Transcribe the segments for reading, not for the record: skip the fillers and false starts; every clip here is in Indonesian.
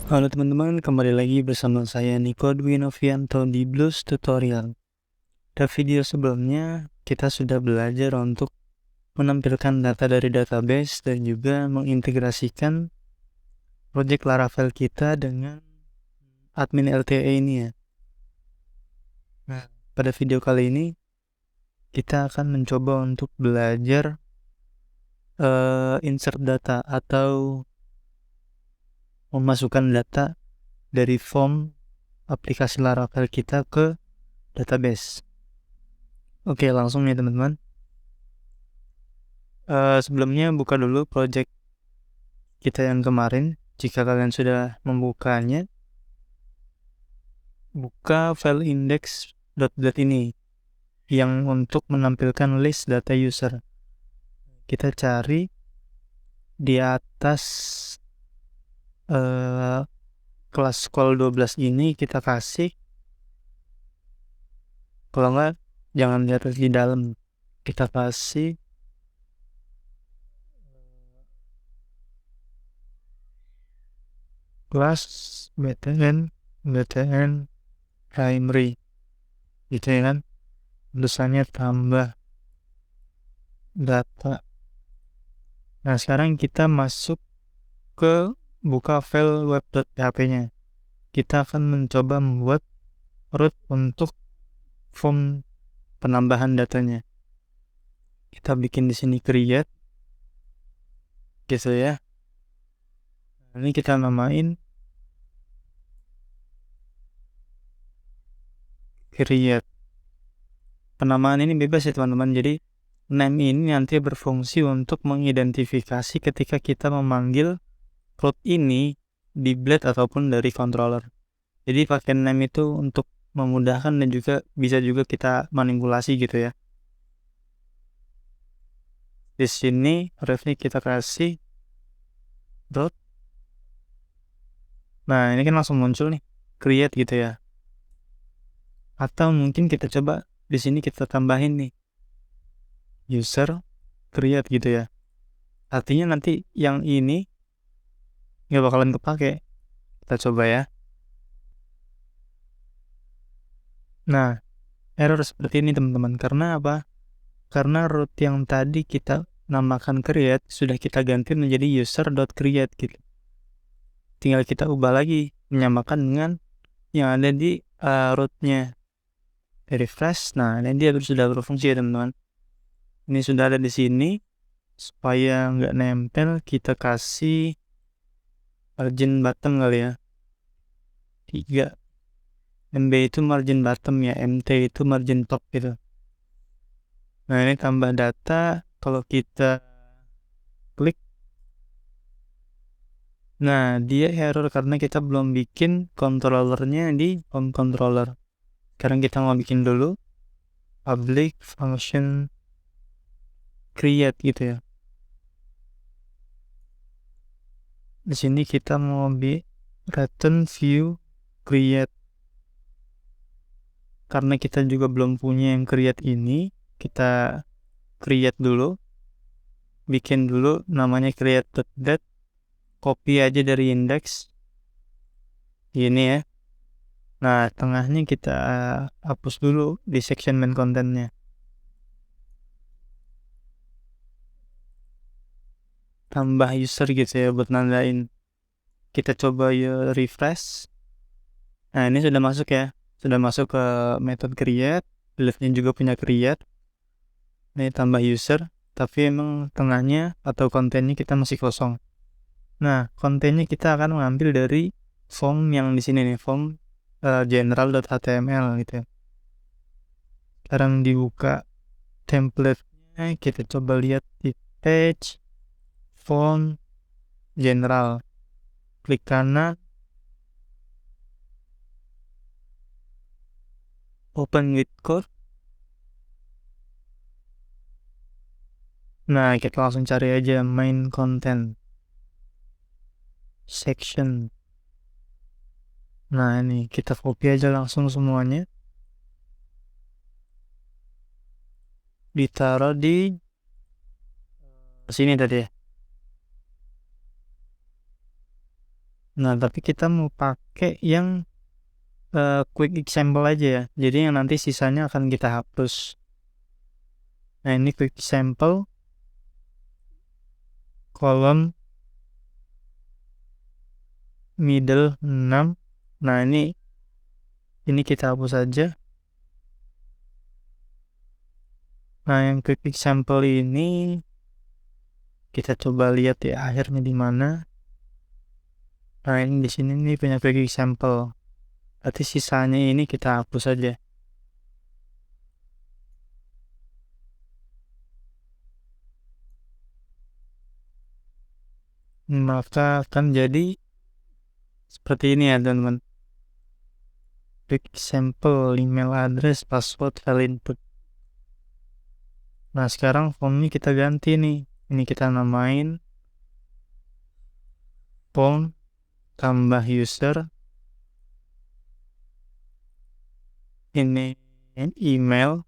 Halo teman-teman, kembali lagi bersama saya Niko Dwi Novianto di Blues Tutorial. Pada video sebelumnya, kita sudah belajar untuk menampilkan data dari database dan juga mengintegrasikan project Laravel kita dengan admin LTE ini ya. Nah, pada video kali ini, kita akan mencoba untuk belajar insert data atau memasukkan data dari form aplikasi Laravel kita ke database. Oke, langsung ya teman-teman. Sebelumnya buka dulu project kita yang kemarin. Jika kalian sudah membukanya, buka file index.dat ini yang untuk menampilkan list data user. Kita cari di atas kelas call 12 ini, kita kasih, kalau enggak jangan lihat di dalam, kita kasih kelas btn primary gitu ya kan, tulisannya tambah data. Nah, sekarang kita masuk ke buka file web.php-nya. Kita akan mencoba membuat root untuk form penambahan datanya. Kita bikin di sini create, gitu ya. Ini kita namain create. Penamaan ini bebas ya teman-teman. Jadi name ini nanti berfungsi untuk mengidentifikasi ketika kita memanggil root ini di blade ataupun dari controller. Jadi pakai name itu untuk memudahkan dan juga bisa juga kita manipulasi gitu ya. Di sini refnya kita kasih dot. Nah, ini kan langsung muncul nih, create gitu ya. Atau mungkin kita coba di sini kita tambahin nih user create gitu ya. Artinya nanti yang ini nggak bakalan kepake. Kita coba ya. Nah, error seperti ini teman-teman. Karena apa? Karena root yang tadi kita namakan create sudah kita ganti menjadi user.create gitu. Tinggal kita ubah lagi menyamakan dengan yang ada di rootnya. Refresh. Nah, ini dia sudah berfungsi ya teman-teman. Ini sudah ada di sini. Supaya nggak nempel, kita kasih margin bottom kali ya. 3. MB itu margin bottom ya, MT itu margin top gitu. Nah, ini tambah data. Kalau kita klik, nah dia error karena kita belum bikin controllernya di home controller. Sekarang kita mau bikin dulu public function create gitu ya. Di sini kita mau return view create. Karena kita juga belum punya yang create ini, kita create dulu, bikin dulu namanya create.dat, copy aja dari index ini ya. Nah, tengahnya kita hapus dulu di section main contentnya. Tambah user gitu ya buat nandain. Kita coba ya refresh. Nah, ini sudah masuk ya. Sudah masuk ke method create. Live-nya juga punya create. Ini tambah user. Tapi emang tengahnya atau kontennya kita masih kosong. Nah, kontennya kita akan mengambil dari form yang di sini nih, form general.html gitu ya. Sekarang dibuka template-nya, kita coba lihat di page form general. Klik kanan, open with code. Nah, kita langsung cari aja main content section. Nah, ini kita copy aja langsung semuanya. Ditaruh di sini tadi ya. Nah, tapi kita mau pakai yang quick example aja ya. Jadi yang nanti sisanya akan kita hapus. Nah, ini quick example kolom middle 6. Nah, ini kita hapus aja. Nah, yang quick example ini kita coba lihat ya akhirnya di mana. Nah, ini di sini nih punya quick example. Berarti sisanya ini kita hapus aja. Maka akan jadi seperti ini ya teman-teman. Quick example email address, password, file input. Nah, sekarang formnya kita ganti nih. Ini kita namain form tambah user. Ini email.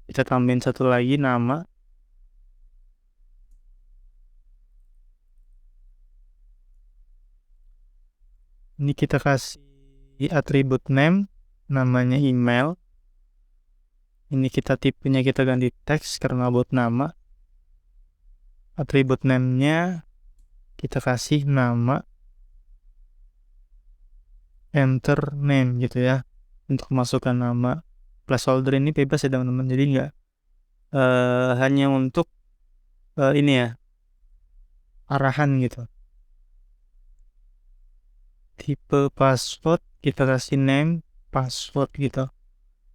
Kita tambahin satu lagi nama. Ini kita kasih atribut name, namanya email. Ini kita tipenya kita ganti teks karena buat nama. Atribut name-nya kita kasih nama, enter name gitu ya. Untuk masukkan nama. Placeholder ini bebas ya teman-teman. Jadi nggak hanya untuk ini ya, arahan gitu. Tipe password kita kasih name password gitu.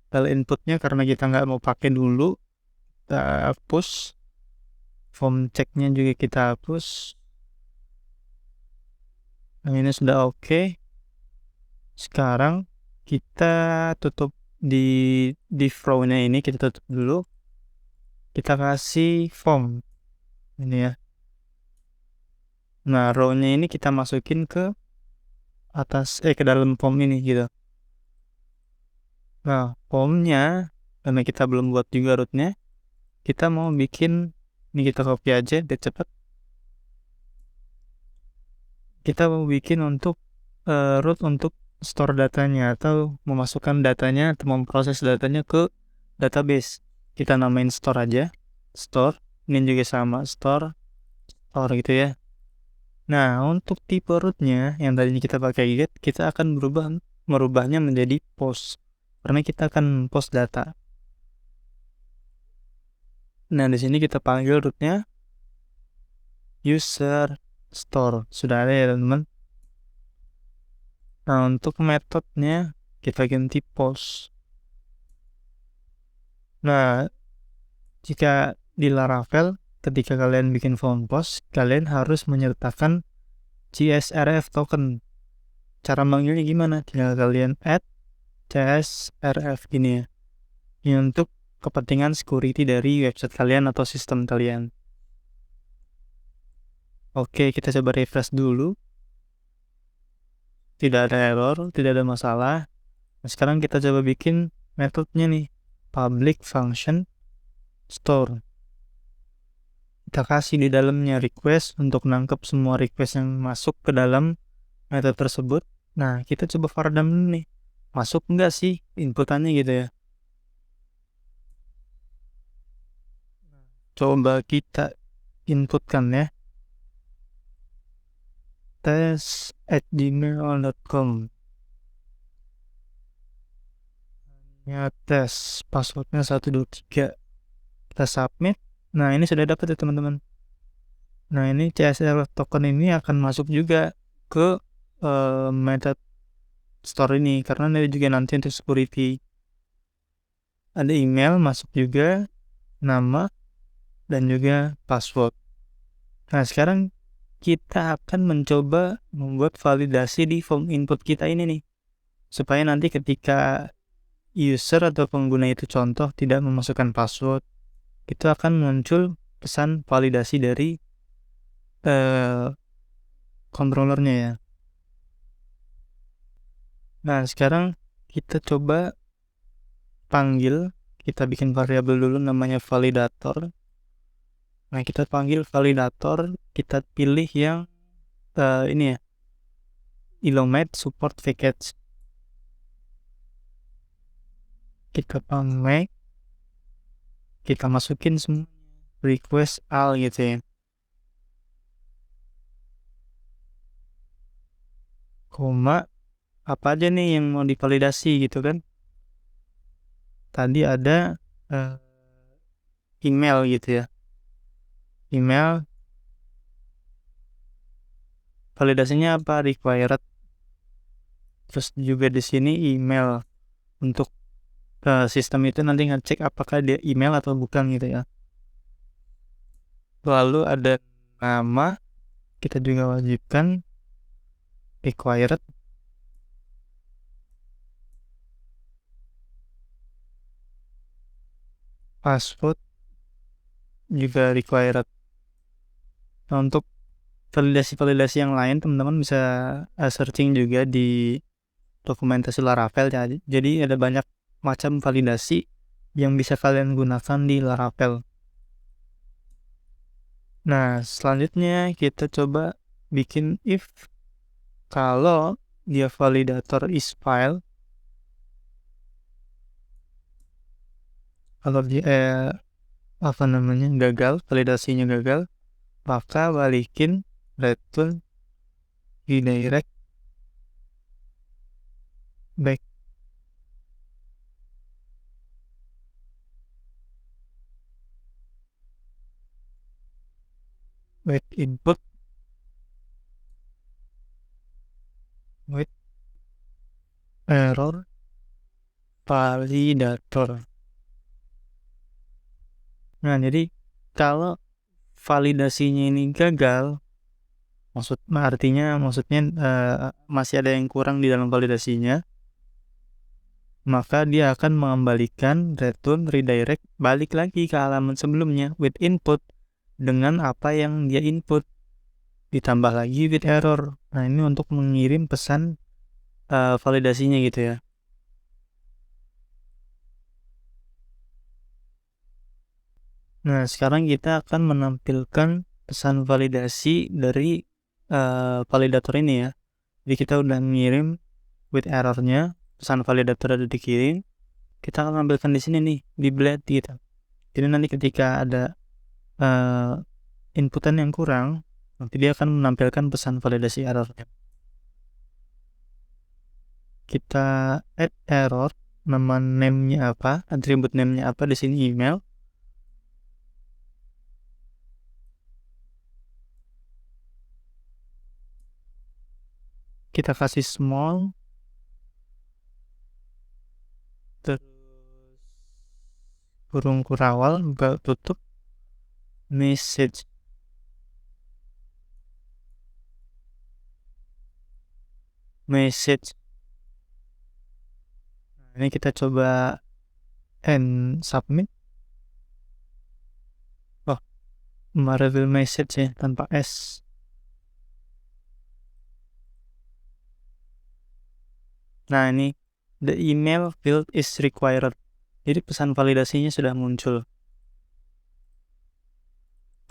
File inputnya karena kita nggak mau pakai dulu, kita hapus. Form checknya juga kita hapus. Nah, ini sudah oke. Sekarang kita tutup di row-nya ini, kita tutup dulu. Kita kasih form ini ya. Nah, row-nya ini kita masukin ke atas ke dalam form ini gitu. Nah, formnya karena kita belum buat juga rootnya, kita mau bikin ini, kita copy aja biar cepat. Kita mau bikin untuk root untuk store datanya atau memasukkan datanya atau memproses datanya ke database. Kita namain store aja, store. Ini juga sama, store gitu ya. Nah, untuk tipe rootnya yang tadinya kita pakai get, kita akan merubahnya menjadi post karena kita akan post data. Nah, di sini kita panggil rootnya user store. Sudah ada ya teman-teman. Nah, untuk metodenya kita ganti post. Nah, jika di Laravel ketika kalian bikin form post, kalian harus menyertakan CSRF token. Cara manggilnya gimana? Tinggal kalian add CSRF ini ya. Ini untuk kepentingan security dari website kalian atau sistem kalian. Oke, kita coba refresh dulu. Tidak ada error, tidak ada masalah. Nah, sekarang kita coba bikin metodenya nih. Public function store. Kita kasih di dalamnya request untuk nangkep semua request yang masuk ke dalam metode tersebut. Nah, kita coba Vardam nih. Masuk enggak sih inputannya gitu ya. Coba kita inputkan ya. tes@gmail.com. Ya, tes. Passwordnya 123. Kita submit. Nah, ini sudah dapat ya teman-teman. Nah, ini CSR token ini akan masuk juga ke method store ini karena ini juga nanti untuk security. Ada email masuk juga, nama dan juga password. Nah, sekarang kita akan mencoba membuat validasi di form input kita ini nih. Supaya nanti ketika user atau pengguna itu contoh tidak memasukkan password, itu akan muncul pesan validasi dari controllernya ya. Nah, sekarang kita coba panggil, kita bikin variabel dulu namanya validator. Nah, kita panggil validator, kita pilih yang ini ya, Illuminate support package. Kita make, kita masukin semua request all gitu ya. Koma apa aja nih yang mau divalidasi gitu kan. Tadi ada email gitu ya. Email validasinya apa? Required. Terus juga di sini email untuk sistem itu nanti ngecek apakah dia email atau bukan gitu ya. Lalu ada nama, kita juga wajibkan required. Password juga required. Nah, untuk validasi-validasi yang lain teman-teman bisa searching juga di dokumentasi Laravel ya. Jadi ada banyak macam validasi yang bisa kalian gunakan di Laravel. Nah, selanjutnya kita coba bikin if kalau dia validator is file, kalau dia gagal, validasinya gagal, maka balikin return redirect back. Wait input with error validator. Nah, jadi kalau validasinya ini gagal, maksudnya masih ada yang kurang di dalam validasinya, maka dia akan mengembalikan return redirect balik lagi ke halaman sebelumnya with input dengan apa yang dia input ditambah lagi with error. Nah, ini untuk mengirim pesan validasinya gitu ya. Nah, sekarang kita akan menampilkan pesan validasi dari validator ini ya. Jadi kita udah ngirim with errornya, pesan validator udah dikirim. Kita akan tampilkan di sini nih, di blade gitu. Jadi nanti ketika ada inputan yang kurang, nanti dia akan menampilkan pesan validasi errornya. Kita add error, nama name-nya apa, atribut name-nya apa, di sini email. Kita kasih small, terus kurung kurawal, tutup, message. Nah, ini kita coba end submit. Oh, reveal message ya, tanpa S. Nah, ini the email field is required. Jadi pesan validasinya sudah muncul.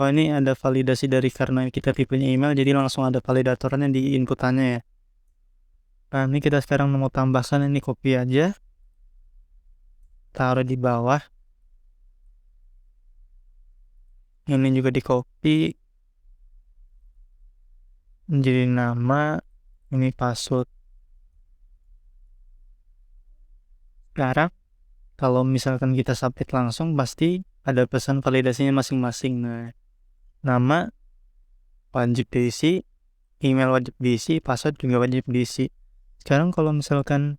Oh, ini ada validasi dari karena kita tipenya email, jadi langsung ada validatornya di inputannya ya. Nah, ini kita sekarang mau tambahkan ini, copy aja. Taruh di bawah. Ini juga di copy. Menjadi nama, ini password. Sekarang, kalau misalkan kita submit langsung, pasti ada pesan validasinya masing-masing. Nah, nama wajib diisi, email wajib diisi, password juga wajib diisi. Sekarang kalau misalkan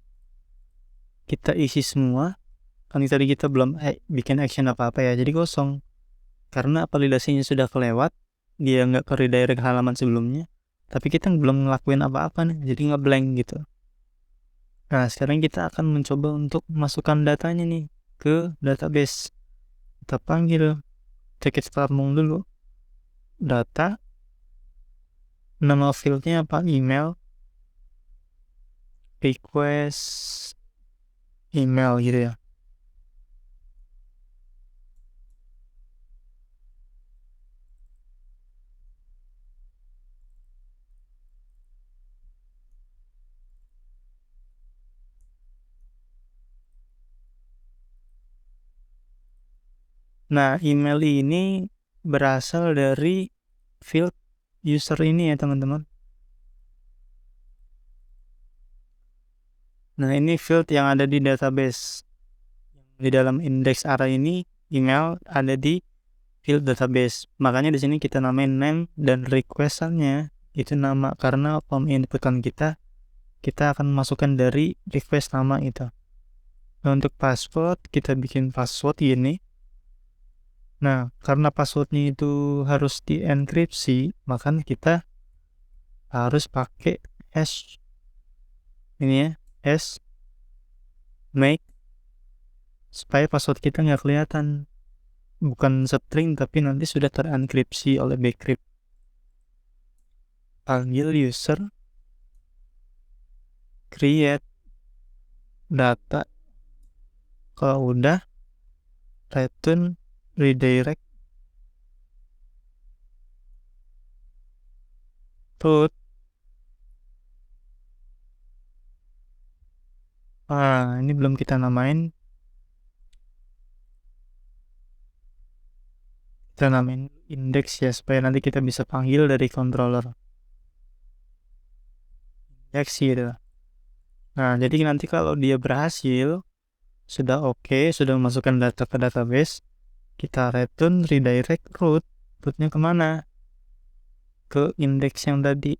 kita isi semua, kan tadi kita belum bikin action apa-apa ya, jadi kosong. Karena validasinya sudah kelewat, dia nggak ke redirect halaman sebelumnya, tapi kita belum ngelakuin apa-apa nih, jadi ngeblank gitu. Nah, sekarang kita akan mencoba untuk masukkan datanya nih ke database. Kita panggil ticket start dulu. Data, nama fieldnya apa? Email, request, email gitu ya. Nah, email ini berasal dari field user ini ya teman-teman. Nah, ini field yang ada di database. Di dalam index array ini, email ada di field database. Makanya di sini kita namain name dan requestannya itu nama, karena form inputan kita akan masukkan dari request nama itu. Nah, untuk password, kita bikin password ini. Nah, karena passwordnya itu harus dienkripsi, maka kita harus pakai hash ini ya, hash make, supaya password kita nggak kelihatan, bukan string tapi nanti sudah terenkripsi oleh bcrypt. Panggil user create data, kalau udah return redirect root. Ini belum kita namain. Kita namain index ya, supaya nanti kita bisa panggil dari controller index gitu. Nah, jadi nanti kalau dia berhasil, sudah oke, sudah memasukkan data ke database, kita return redirect root. Rootnya kemana? Ke index yang tadi.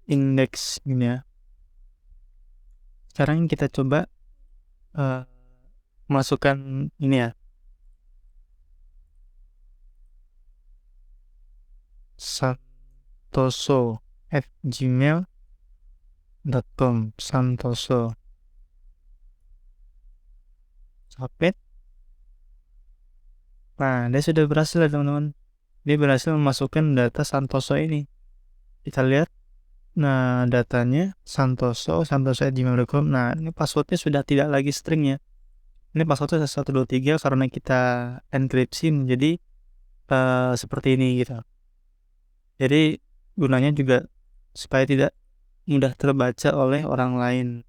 Index ini ya. Sekarang kita coba masukkan ini ya, santoso@gmail.com. Santoso. Submit. Nah, dia sudah berhasil ya teman-teman. Dia berhasil memasukkan data Santoso ini. Kita lihat. Nah, datanya santoso@gmail.com. Nah, ini passwordnya sudah tidak lagi string ya. Ini passwordnya 123 karena kita enkripsi menjadi seperti ini gitu. Jadi gunanya juga supaya tidak mudah terbaca oleh orang lain.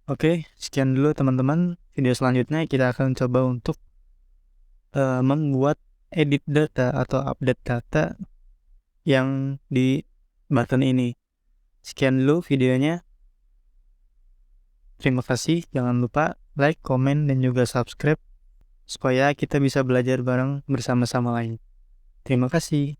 Oke, sekian dulu teman-teman. Video selanjutnya kita akan coba untuk membuat edit data atau update data yang di button ini. Sekian dulu videonya. Terima kasih. Jangan lupa like, komen, dan juga subscribe supaya kita bisa belajar bareng bersama-sama lain. Terima kasih.